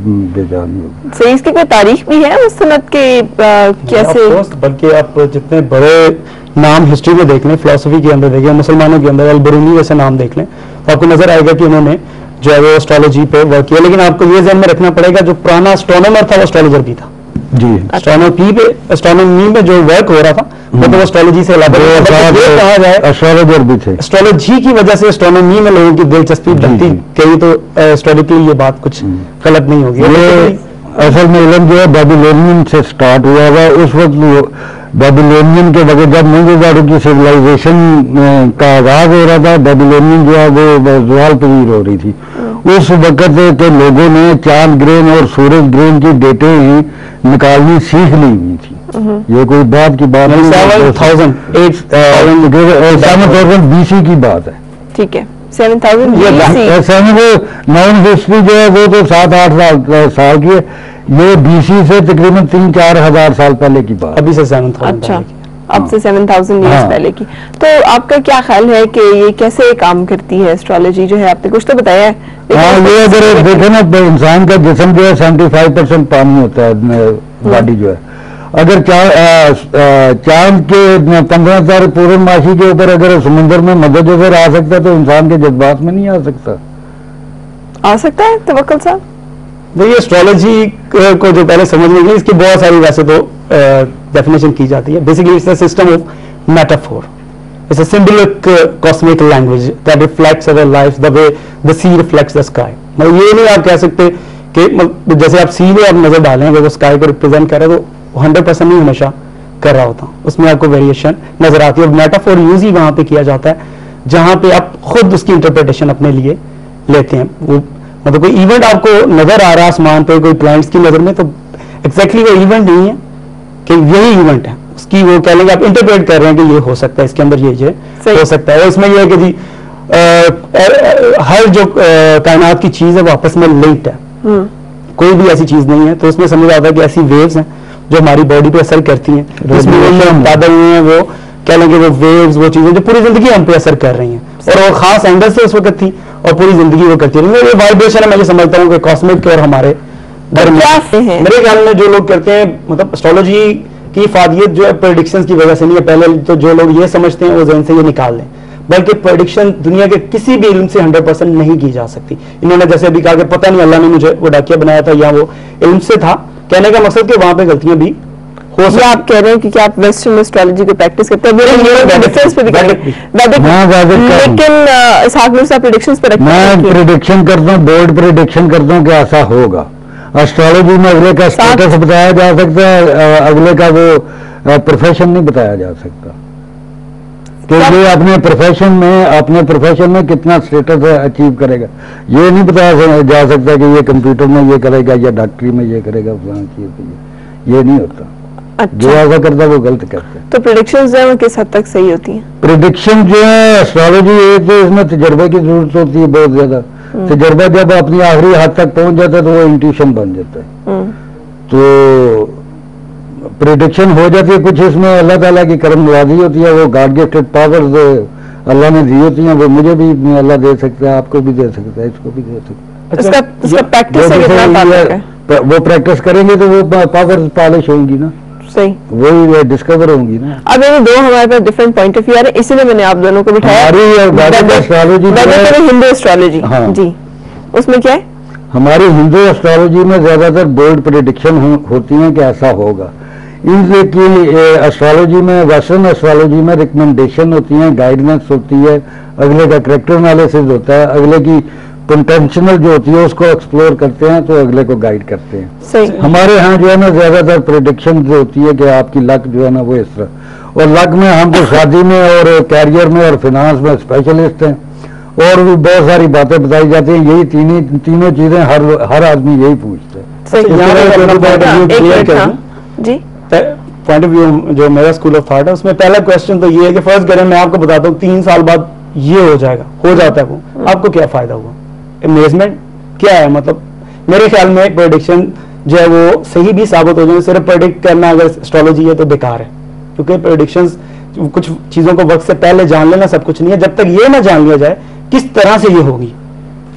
बेजान होगी। सही, इसकी कोई तारीख भी है मुस्तनद के कैसे? बल्कि आप जितने बड़े नाम हिस्ट्री में देख लें, फिलोसफी के अंदर देखें, मुसलमानों के अंदर अल-बरूनी जैसे नाम देख लें, तो आपको नजर आएगा कि उन्होंने जो है वो एस्ट्रोलॉजी पे वर्क किया। लेकिन आपको ये ध्यान में रखना पड़ेगा, जो पुराना एस्ट्रोनॉमर था वो एस्ट्रोलॉजर भी था जी। एस्ट्रोनॉमी में जो वर्क हो रहा था वो तो एस्ट्रोलॉजी से अलग कहा जाए, एस्ट्रोलॉजर भी थे। एस्ट्रोलॉजी की वजह से एस्ट्रोनॉमी में लोगों की दिलचस्पी बढ़ती गई, तो एस्ट्रोलॉजिकली ये बात कुछ गलत नहीं होगी। असल में इल्म जो है बेबीलोनियन से स्टार्ट हुआ हुआ। उस वक्त बेबीलोनियन के बगैर जब मोहनजोदड़ो की सिविलाइजेशन का आगाज हो रहा था, बेबीलोनियन जो है वो ज़वाल पजीर हो रही थी। उस वक्त के लोगों ने चांद ग्रहण और सूरज ग्रहण की डेटे ही निकालनी सीख ली हुई थी। ये कोई बात की बात नहीं, 7000 BC की बात है। ठीक है, 7000 नॉन हिस्ट्री जो है वो तो 7-8 साल की है, ये BC से तकरीबन 3-4 हजार साल पहले की बात। अभी से 7000। अच्छा, अब से 7000 ईयर्स पहले की। तो आपका क्या ख्याल है कि ये कैसे काम करती है एस्ट्रोलॉजी जो है? आपने कुछ तो बताया है। हाँ, ये अगर देखें ना, इंसान का जिस्म जो है 75% पानी होता है, बॉडी जो है। अगर चांद के 15,000 पूर्णमासी के ऊपर अगर समुद्र में मदद नजर आ सकता है, तो इंसान के जज्बात में नहीं आ सकता। आ सकता है तवक्कुल साहब? देखिए, एस्ट्रोलॉजी को जो पहले समझ में इसकी बहुत सारी वैसे तो डेफिनेशन की जाती है। Basically it's a system of metaphor, it's a symbolic cosmic language that reflects our life the way the sea reflects the sky. मतलब ये नहीं आप कह सकते कि जैसे आप सी में आप नजर डालें अगर वो स्काई को रिप्रेजेंट कर रहे हैं तो 100% नहीं हमेशा कर रहा होता, उसमें आपको वेरिएशन नजर आती है। मेटाफोर यूज ही वहां पे किया जाता है जहां पे आप खुद उसकी इंटरप्रिटेशन अपने लिए लेते हैं। वो मतलब कोई इवेंट आपको नजर आ रहा है आसमान पे कोई प्लैनेट्स की नजर में, तो एग्जैक्टली वो इवेंट नहीं है कि यही इवेंट है, उसकी वो कह लेंगे आप इंटरप्रेट कर रहे हैं कि ये हो सकता है, इसके अंदर ये हो सकता है। इसमें ये है कि जी हर जो कायनात की चीज है वो आपस में लिंक्ड है, कोई भी ऐसी चीज नहीं है। तो उसमें समझ आता है कि ऐसी वेव्स हैं जो हमारी बॉडी पे असर करती हैं, जिसमें हम पैदा हुए हैं, वो कह लेंगे वो वेव्स, वो चीजें जो पूरी जिंदगी हम पे असर कर रही हैं, और वो खास एंगल से उस वक्त थी और पूरी जिंदगी वो करती रही। ये वाइब्रेशन है, मैं ये समझता हूँ कि कॉस्मिक और हमारे मेरे ख्याल में जो लोग करते हैं, मतलब एस्ट्रोलॉजी की इफादियत जो है प्रेडिक्शंस की वजह से नहीं है। पहले तो जो लोग ये समझते हैं वो ज़हन से ये निकाल लें, बल्कि प्रेडिक्शन दुनिया के किसी भी इल्म से 100% नहीं की जा सकती। इन्होंने जैसे अभी कहा कि पता नहीं अल्लाह ने मुझे वो डाकिया बनाया था या वो इल्म से था, कहने का मकसद कि वहां पे गलतियां भी हो सकती। आप कह रहे हैं कि आप वेस्टर्न एस्ट्रोलॉजी को प्रैक्टिस करते हैं, लेकिन इसहाक मिर्ज़ा साहब प्रेडिक्शंस पर मैं प्रेडिक्शन करता हूँ, बोल्ड प्रेडिक्शन करता हूँ कि ऐसा होगा। एस्ट्रोलॉजी में अगले का स्टेटस बताया जा सकता है, अगले का वो प्रोफेशन नहीं बताया जा सकता कि ये अपने प्रोफेशन में कितना स्टेटस अचीव करेगा। ये नहीं बताया जा सकता कि ये कंप्यूटर में ये करेगा या डॉक्टरी में ये करेगा, ये नहीं होता। अच्छा। जो ऐसा करता है वो गलत करता है। तो प्रेडिक्शंस जो है वो किस हद तक सही होती हैं? प्रेडिक्शन जो है एस्ट्रोलॉजी है तो इसमें तजर्बे की जरूरत होती है बहुत ज्यादा। तजर्बा जब अपनी आखिरी हद तक पहुंच जाता है तो वो इंट्यूशन बन जाता है। तो प्रेडिक्शन हो जाती है, कुछ इसमें अल्लाह ताला की करम नवाज़ी होती है, वो गॉड गिफ्टेड पावर्स अल्लाह ने दी होती हैं, वो मुझे भी अल्लाह दे सकता है, आपको भी दे सकता है, इसको भी दे सकता है। इसका प्रैक्टिस से कितना ताल्लुक है? वो प्रैक्टिस करेंगे तो वो पावर्स पॉलिश होंगी ना, सही वही डिस्कवर होंगी ना। अब ये दो हमारे पास डिफरेंट पॉइंट ऑफ व्यू आ रहे हैं, इसीलिए मैंने आप दोनों को बिठाया। हिंदू एस्ट्रोलॉजी जी, उसमें क्या है? हमारी हिंदू एस्ट्रोलॉजी में ज्यादातर बोल्ड प्रेडिक्शन होती हैं कि ऐसा होगा। इनकी एस्ट्रोलॉजी में, वेस्टर्न एस्ट्रोलॉजी में रिकमेंडेशन होती हैं, गाइडेंस होती है, अगले का कैरेक्टर एनालिसिस होता है, अगले की पोटेंशियल जो होती है उसको एक्सप्लोर करते हैं, तो अगले को गाइड करते हैं। सही। हमारे यहाँ जो है ना ज्यादातर प्रेडिक्शन जो होती है कि आपकी लक जो है ना वो इस तरह, और लक में हम तो शादी में और कैरियर में और फिनांस में स्पेशलिस्ट हैं, और भी बहुत सारी बातें बताई जाती हैं। यही तीनों चीजें हर आदमी यही पूछता है। जी पॉइंट ऑफ व्यू जो मेरा स्कूल ऑफ थॉट है उसमें पहला क्वेश्चन तो ये है कि फर्स्ट करें मैं आपको बताता हूँ 3 साल बाद ये हो जाएगा, हो जाता है वो, आपको क्या फायदा हुआ? अमेजमेंट क्या है? मतलब मेरे ख्याल में प्रेडिक्शन जो है वो सही भी साबित हो जाए, सिर्फ प्रेडिक्ट करना अगर एस्ट्रोलॉजी है तो बेकार है, क्योंकि प्रेडिक्शंस कुछ चीजों को वक्त से पहले जान लेना सब कुछ नहीं है। जब तक ये ना जान लिया जाए किस तरह से ये होगी,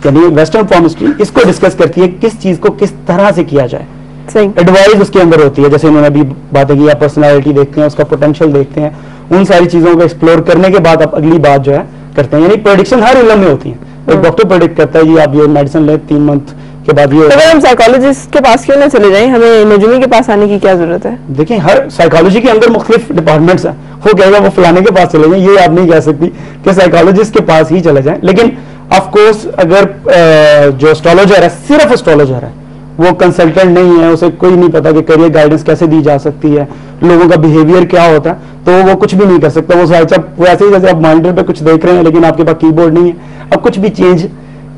یعنی ویسٹرن پالمسٹری اس کو ڈسکس کرتی ہے کس چیز کو کس طرح سے کیا جائے. صحیح. ایڈوائز اس کے اندر ہوتی ہے, جیسے انہوں نے ابھی باتیں کی, آپ پرسنالٹی دیکھتے ہیں, اس کا پوٹینشیل دیکھتے ہیں, ان ساری چیزوں کو ایکسپلور کرنے کے بعد آپ اگلی بات جو ہے کرتے ہیں. یعنی پریڈکشن ہر علم میں ہوتی ہے. ایک ڈاکٹر پریڈکٹ کرتا ہے جی آپ یہ میڈیسن لیں 3 منتھ کے بعد یہ. اگر ہم سائیکالوجسٹ کے پاس کیوں نہ چلے جائیں, ہمیں نجومی کے پاس آنے کی کیا ضرورت ہے؟ دیکھیں ہر سائیکالوجی کے اندر مختلف ڈپارٹمنٹس ہیں, وہ کہے گا وہ فلانے کے پاس چلے جائیں, یہ آپ نہیں کہہ سکتی کہ سائیکالوجسٹ کے پاس ہی چلے جائیں. لیکن آف کورس اگر جو اسٹرالوجر ہے صرف اسٹرالوجر ہے, وہ کنسلٹنٹ نہیں ہے, اسے کوئی نہیں پتا کہ کیریئر گائیڈنس کیسے دی جا سکتی ہے, لوگوں کا بیہیویئر کیا ہوتا ہے, تو وہ کچھ بھی نہیں کر سکتا. وہ ایسے ہی جیسے آپ مانیٹر پہ کچھ دیکھ رہے ہیں لیکن آپ کے پاس کی بورڈ نہیں ہے, اب کچھ بھی چینج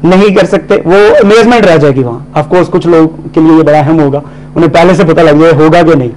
نہیں کر سکتے, وہ امیزمنٹ رہ جائے گی وہاں. آف کورس کچھ لوگ کے لیے یہ بڑا اہم ہوگا, انہیں پہلے سے پتہ لگ جائے ہوگا کہ نہیں.